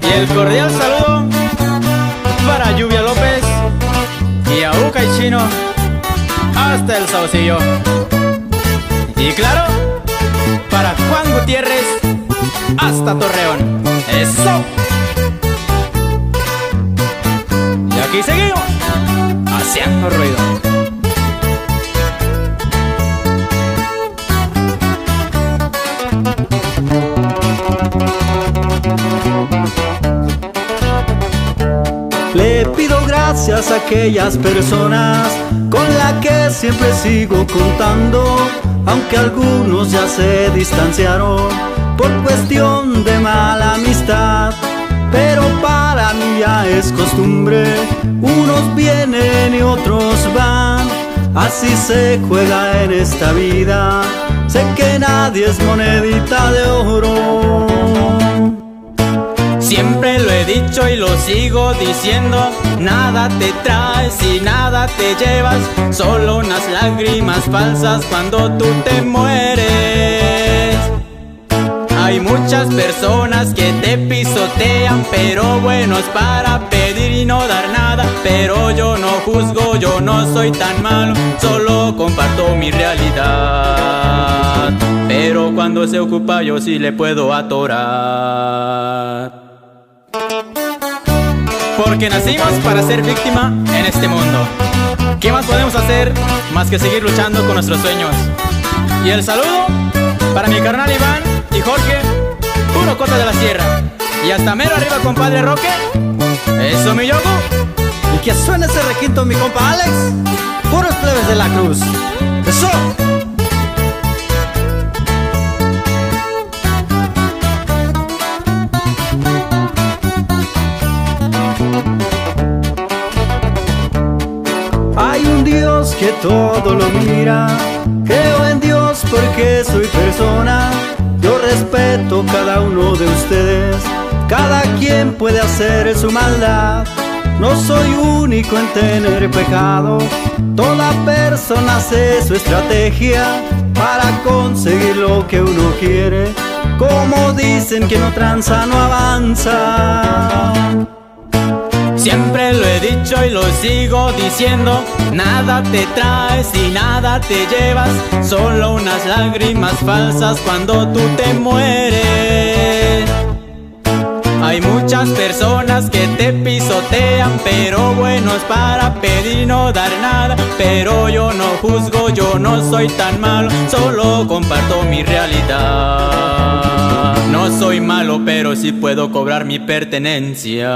Y el cordial saludo para Lluvia López y Auca y Chino hasta el Saucillo. Y claro, para Juan Gutiérrez hasta Torreón. ¡Eso! Y aquí seguimos haciendo ruido. Le pido gracias a aquellas personas con las que siempre sigo contando, aunque algunos ya se distanciaron por cuestión de mala amistad. Pero para mí ya es costumbre, unos vienen y otros van, así se juega en esta vida, sé que nadie es monedita de oro. Siempre lo he dicho y lo sigo diciendo, nada te traes y nada te llevas, solo unas lágrimas falsas cuando tú te mueres. Hay muchas personas que te pisotean, pero buenos para pedir y no dar nada. Pero yo no juzgo, yo no soy tan malo, solo comparto mi realidad. Pero cuando se ocupa yo sí le puedo atorar. Porque nacimos para ser víctima en este mundo. ¿Qué más podemos hacer más que seguir luchando con nuestros sueños? Y el saludo para mi carnal Iván y Jorge, puro Cota de la Sierra. Y hasta mero arriba, compadre Roque. Eso, mi yogo. Y que suene ese requinto, mi compa Alex. Puros plebes de la cruz. Eso. Hay un Dios que todo lo mira, creo en Dios porque soy persona. Yo respeto cada uno de ustedes, cada quien puede hacer su maldad. No soy único en tener pecado, toda persona hace su estrategia para conseguir lo que uno quiere. Como dicen que no tranza no avanza. Siempre lo he dicho y lo sigo diciendo, nada te traes y nada te llevas, solo unas lágrimas falsas cuando tú te mueres. Hay muchas personas que te pisotean, pero buenos para pedir y no dar nada. Pero yo no juzgo, yo no soy tan malo, solo comparto mi realidad. No soy malo, pero sí puedo cobrar mi pertenencia.